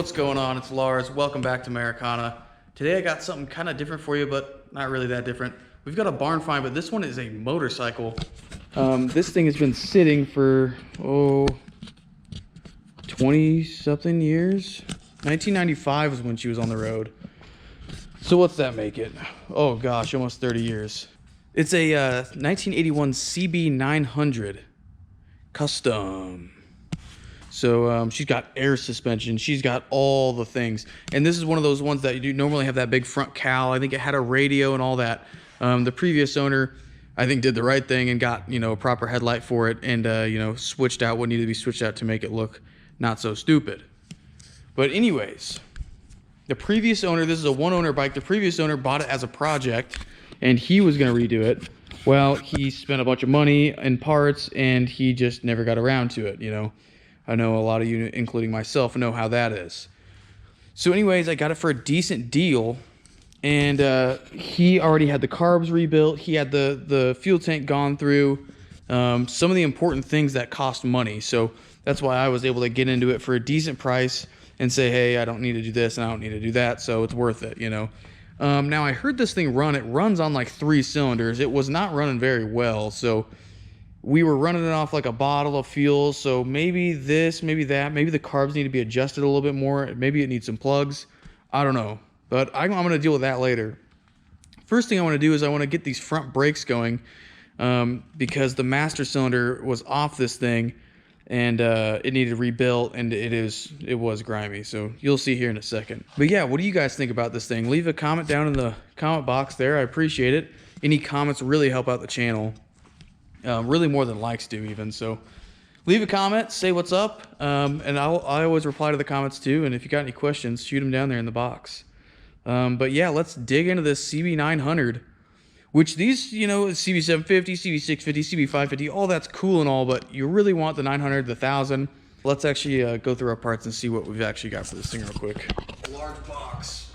What's going on? It's Lars. Welcome back to Americana. Today I got something kind of different for you, but not really that different. We've got a barn find, but this one is a motorcycle. This thing has been sitting for 20 something years. 1995 was when she was on the road. So what's that make it? Oh gosh, almost 30 years. It's a 1981 CB900 Custom. So she's got air suspension, she's got all the things, and this is one of those ones that you do normally have that big front cowl. I think it had a radio and all that. The previous owner, I think, did the right thing and got, you know, a proper headlight for it, and you know, switched out what needed to be switched out to make it look not so stupid. But anyways, the previous owner, this is a one-owner bike. The previous owner bought it as a project, and he was going to redo it. Well, he spent a bunch of money and parts, and he just never got around to it, you know. I know a lot of you, including myself, know how that is. So anyways, I got it for a decent deal, and he already had the carbs rebuilt. He had the fuel tank gone through, some of the important things that cost money. So that's why I was able to get into it for a decent price and say, hey, I don't need to do this and I don't need to do that, so it's worth it, you know. Now I heard this thing run. It runs on like 3 cylinders. It was not running very well, so we were running it off like a bottle of fuel. So maybe this, maybe that, maybe the carbs need to be adjusted a little bit more. Maybe it needs some plugs. I don't know, but I'm going to deal with that later. First thing I want to do is I want to get these front brakes going, because the master cylinder was off this thing, and it needed rebuilt, and it was grimy. So you'll see here in a second. But yeah, what do you guys think about this thing? Leave a comment down in the comment box there. I appreciate it. Any comments really help out the channel. Really more than likes do even. So leave a comment, say what's up, and I always reply to the comments too. And if you got any questions, shoot them down there in the box. But yeah, let's dig into this CB900, which these, you know, CB750, CB650, CB550, all that's cool and all, but you really want the 900, the 1000. Let's actually go through our parts and see what we've actually got for this thing real quick. A large box.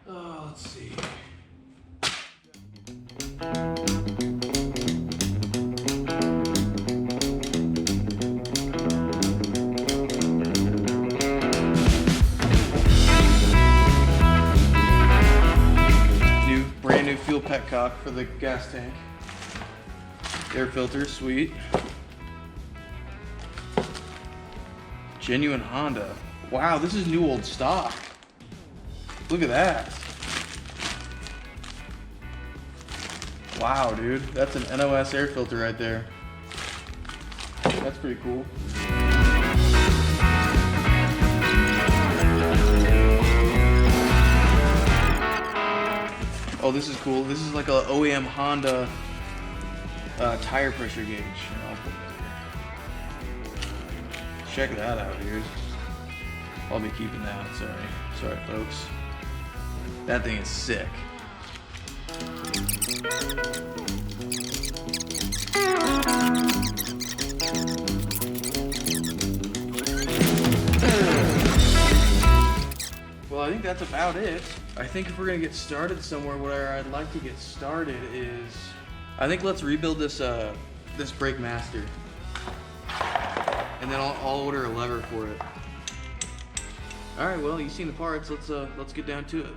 Let's see. Brand new fuel petcock for the gas tank. Air filter, sweet. Genuine Honda. Wow, this is new old stock. Look at that. Wow, dude, that's an NOS air filter right there. That's pretty cool. Oh, this is cool. This is like a OEM Honda tire pressure gauge. Here, I'll put that here. Check that out, dude. I'll be keeping that. Sorry, folks. That thing is sick. Well, I think that's about it. I think if we're gonna get started somewhere, where I'd like to get started is, I think let's rebuild this this brake master, and then I'll order a lever for it. All right, well, you've seen the parts. Let's get down to it.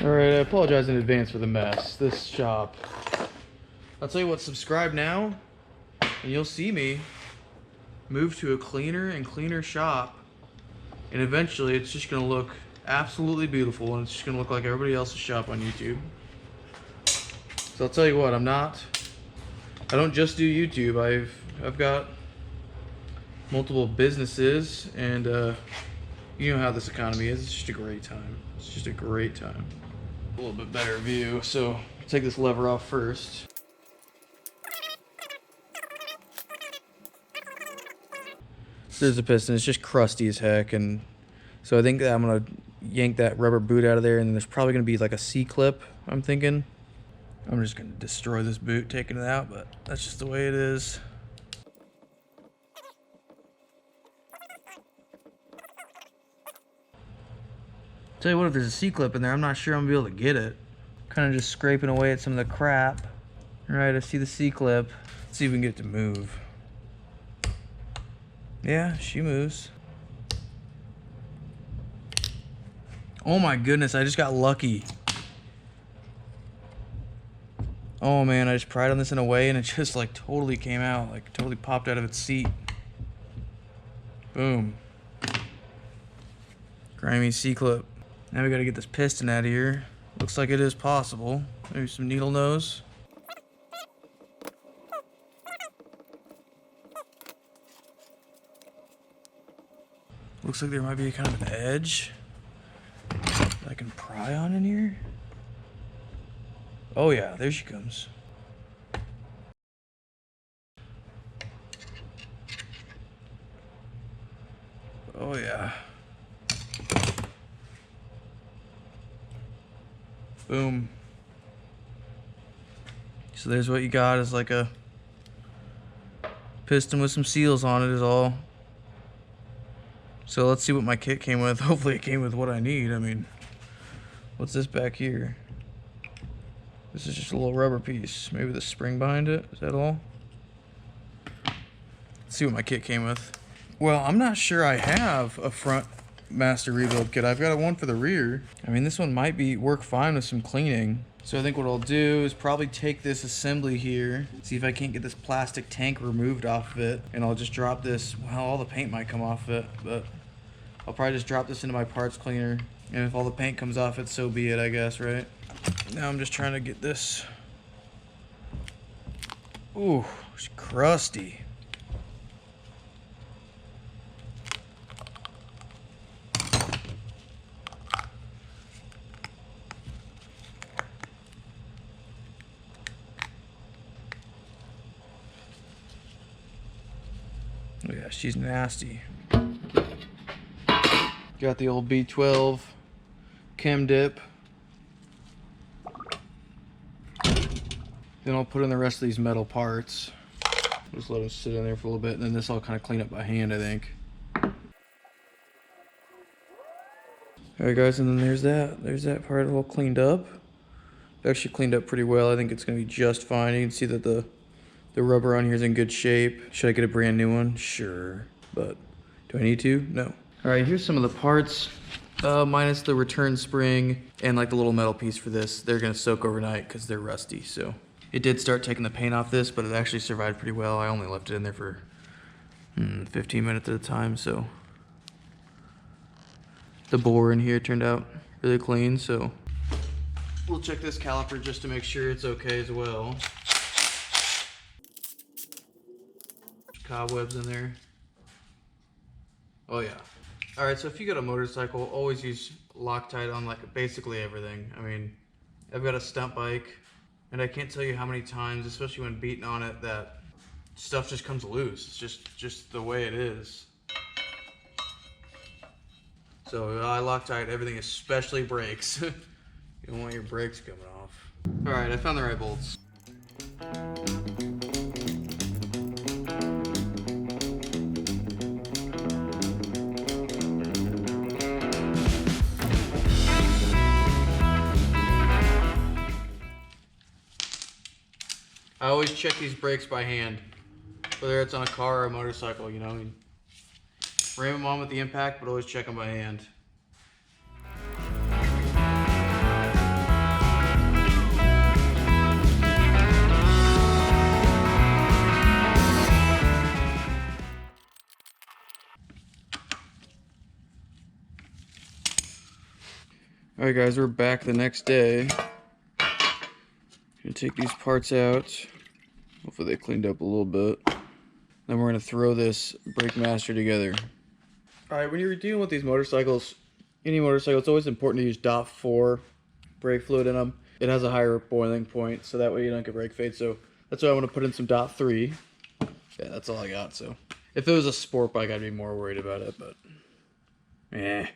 All right, I apologize in advance for the mess. This shop. I'll tell you what, subscribe now, and you'll see me move to a cleaner and cleaner shop, and eventually it's just gonna look absolutely beautiful, and it's just gonna look like everybody else's shop on YouTube. So I'll tell you what, I don't just do YouTube. I've got multiple businesses, and you know how this economy is. It's just a great time. It's just a great time. A little bit better view. So take this lever off first. There's the piston. It's just crusty as heck, and so I think that I'm gonna yank that rubber boot out of there, and there's probably gonna be like a C-clip, I'm thinking. I'm just gonna destroy this boot taking it out, but that's just the way it is. Tell you what, if there's a C-clip in there, I'm not sure I'm gonna be able to get it. Kind of just scraping away at some of the crap. All right, I see the C-clip. Let's see if we can get it to move. Yeah, she moves. Oh my goodness, I just got lucky. Oh man, I just pried on this in a way and it just like totally came out, like totally popped out of its seat. Boom. Grimy C-clip. Now we gotta get this piston out of here. Looks like it is possible. Maybe some needle nose. Looks like there might be kind of an edge that I can pry on in here. Oh yeah, there she comes. Oh yeah. Boom. So there's what you got, is like a piston with some seals on it is all. So let's see what my kit came with. Hopefully it came with what I need. I mean, what's this back here? This is just a little rubber piece. Maybe the spring behind it. Is that all? Let's see what my kit came with. Well, I'm not sure I have a front master rebuild kit. I've got one for the rear. I mean, this one might work fine with some cleaning. So I think what I'll do is probably take this assembly here, see if I can't get this plastic tank removed off of it, and I'll just drop this. Well, all the paint might come off of it, but I'll probably just drop this into my parts cleaner, and if all the paint comes off it, so be it, I guess, right? Now I'm just trying to get this. Ooh, it's crusty. Oh yeah, she's nasty. Got the old B12 chem dip. Then I'll put in the rest of these metal parts. Just let them sit in there for a little bit, and then this I'll kind of clean up by hand, I think. Alright guys, and then there's that part all cleaned up. Actually cleaned up pretty well. I think it's going to be just fine. You can see that the rubber on here is in good shape. Should I get a brand new one? Sure, but do I need to? No. Alright, here's some of the parts. Minus the return spring and like the little metal piece for this. They're going to soak overnight because they're rusty, so. It did start taking the paint off this, but it actually survived pretty well. I only left it in there for 15 minutes at a time, so. The bore in here turned out really clean, so. We'll check this caliper just to make sure it's okay as well. Cobwebs in there. Oh yeah. Alright, so if you got a motorcycle, always use Loctite on like basically everything. I mean, I've got a stunt bike, and I can't tell you how many times, especially when beating on it, that stuff just comes loose. It's just the way it is. So I Loctite everything, especially brakes. You don't want your brakes coming off. Alright, I found the right bolts. I always check these brakes by hand, whether it's on a car or a motorcycle, you know. I mean, ram them on with the impact, but always check them by hand. Alright guys, we're back the next day. Gonna take these parts out. Hopefully they cleaned up a little bit. Then we're gonna throw this brake master together. Alright, when you're dealing with these motorcycles, any motorcycle, it's always important to use DOHC brake fluid in them. It has a higher boiling point, so that way you don't get brake fade. So that's why I want to put in some DOHC. Yeah, that's all I got. So if it was a sport bike, I'd be more worried about it, but eh.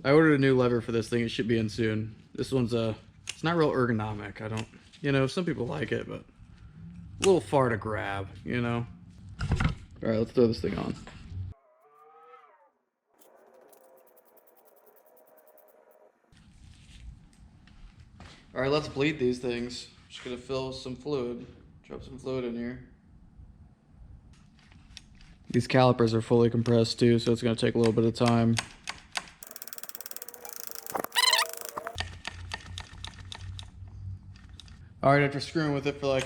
I ordered a new lever for this thing. It should be in soon. This one's it's not real ergonomic. I don't, you know, some people like it, but a little far to grab, you know. All right, let's throw this thing on. All right, let's bleed these things. Just gonna fill some fluid. Drop some fluid in here. These calipers are fully compressed too, so it's gonna take a little bit of time. All right, after screwing with it for like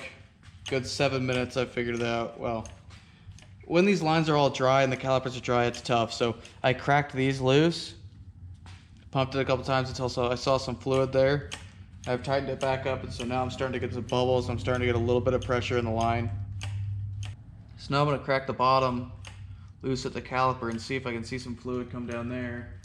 a good 7 minutes, I figured it out. Well, when these lines are all dry and the calipers are dry, it's tough. So I cracked these loose, pumped it a couple times until I saw some fluid there. I've tightened it back up, and so now I'm starting to get some bubbles. I'm starting to get a little bit of pressure in the line. So now I'm gonna crack the bottom loose at the caliper and see if I can see some fluid come down there.